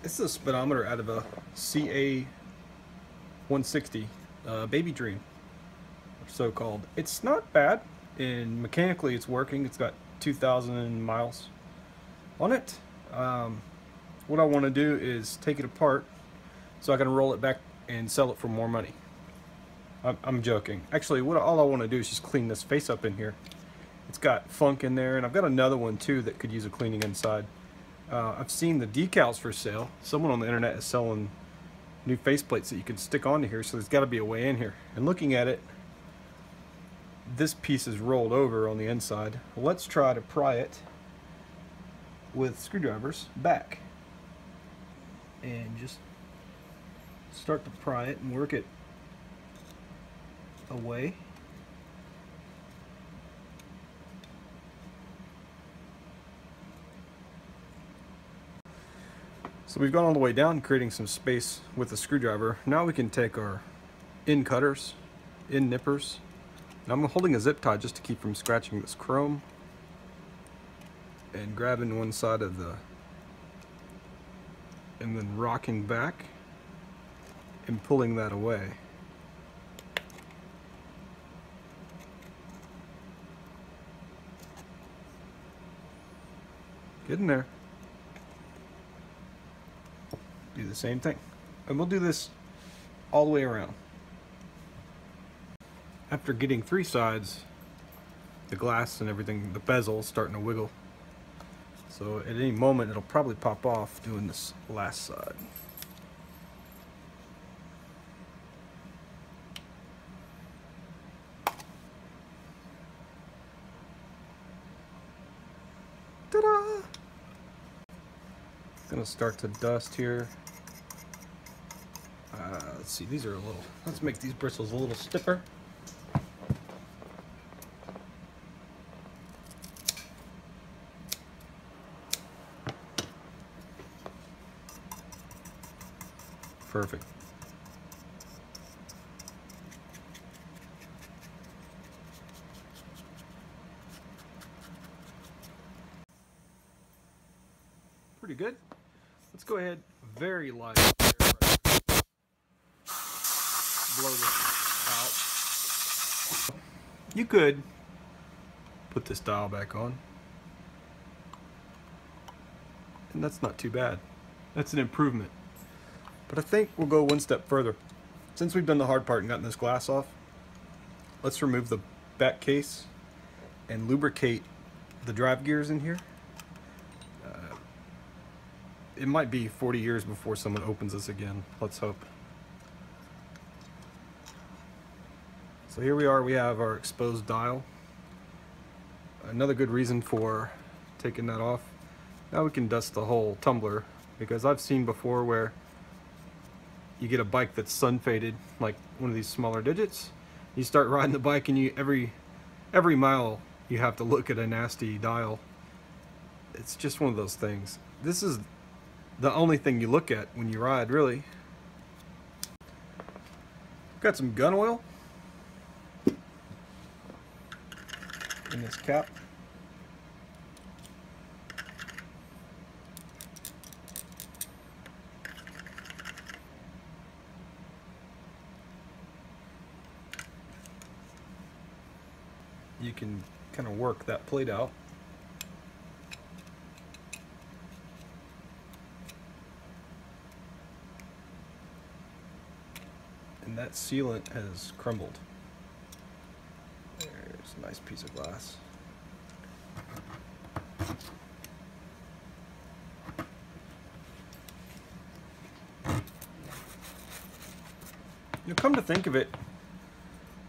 This is a speedometer out of a CA 160 Baby Dream, so called. It's not bad, and mechanically it's working. It's got 2,000 miles on it. What I want to do is take it apart so I can roll it back and sell it for more money. I'm joking. Actually, all I want to do is just clean this face up in here. It's got funk in there, and I've got another one too that could use a cleaning inside. I've seen the decals for sale. Someone on the internet is selling new faceplates that you can stick onto here, so there's got to be a way in here. And looking at it, this piece is rolled over on the inside. Let's try to pry it with screwdrivers back. And just start to pry it and work it away. So we've gone all the way down, creating some space with the screwdriver. Now we can take our in cutters, in nippers. Now I'm holding a zip tie just to keep from scratching this chrome, and grabbing one side of the, and then rocking back and pulling that away. Get in there. Do the same thing, and we'll do this all the way around. After getting three sides, the glass and everything, the bezel is starting to wiggle, so at any moment it'll probably pop off doing this last side. Ta-da! It's gonna start to dust here. Let's see, these are a little, let's make these bristles a little stiffer. Perfect. Pretty good. Let's go ahead, very light. Blow this out. You could put this dial back on, and that's not too bad. That's an improvement. But I think we'll go one step further. Since we've done the hard part and gotten this glass off, let's remove the back case and lubricate the drive gears in here. It might be 40 years before someone opens this again. Let's hope. So here we are, we have our exposed dial. Another good reason for taking that off. Now we can dust the whole tumbler, because I've seen before where you get a bike that's sun faded, like one of these smaller digits. You start riding the bike and you every mile you have to look at a nasty dial. It's just one of those things. This is the only thing you look at when you ride, really. Got some gun oil in this cap. You can kind of work that plate out. And that sealant has crumbled. There's a nice piece of glass. You know, come to think of it,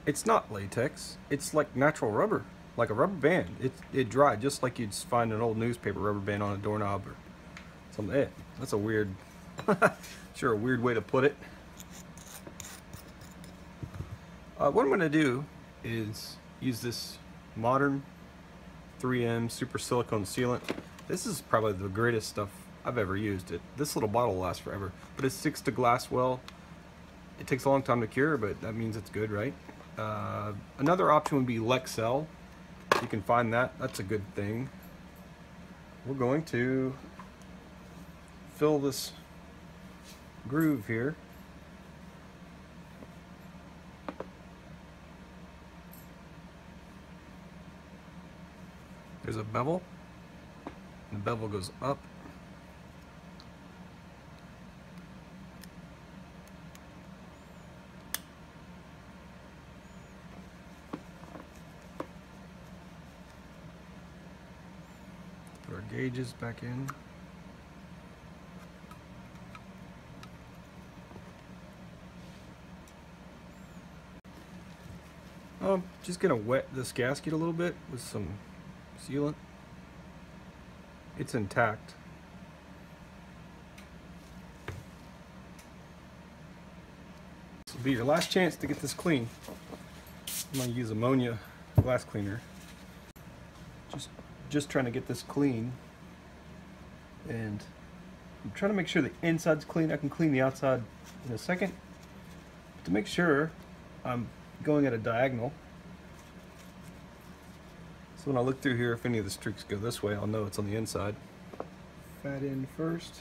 it's not latex. It's like natural rubber, like a rubber band. It dried just like you'd find an old newspaper rubber band on a doorknob or something. That's a weird, sure, a weird way to put it. What I'm going to do is use this modern 3M super silicone sealant. This is probably the greatest stuff I've ever used. This little bottle lasts forever, but it sticks to glass well. It takes a long time to cure, but that means it's good, right? Another option would be Lexel. You can find that. That's a good thing. We're going to fill this groove here. There's a bevel. The bevel goes up. Put our gauges back in. Just gonna wet this gasket a little bit with some sealant. It's intact. This will be your last chance to get this clean. I'm gonna use ammonia glass cleaner. Just trying to get this clean, and I'm trying to make sure the inside's clean. I can clean the outside in a second. To make sure I'm going at a diagonal. So when I look through here, if any of the streaks go this way, I'll know it's on the inside. Fat end first.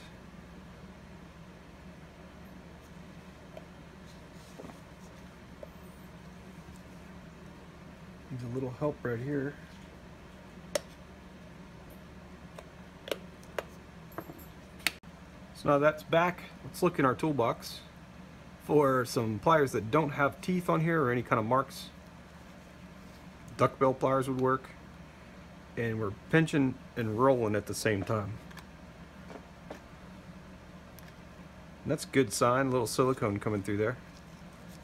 Needs a little help right here. So now that's back, let's look in our toolbox for some pliers that don't have teeth on here or any kind of marks. Duckbill pliers would work. And we're pinching and rolling at the same time. And that's a good sign, a little silicone coming through there.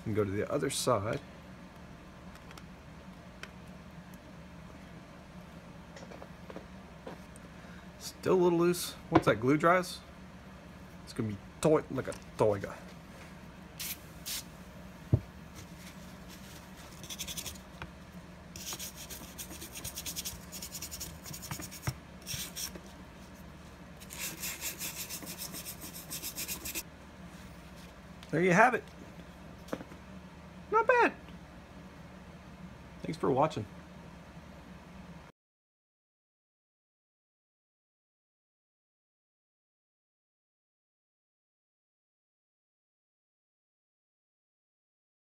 And go to the other side. Still a little loose. Once that glue dries, it's gonna be tight like a toiga. There you have it. Not bad. Thanks for watching.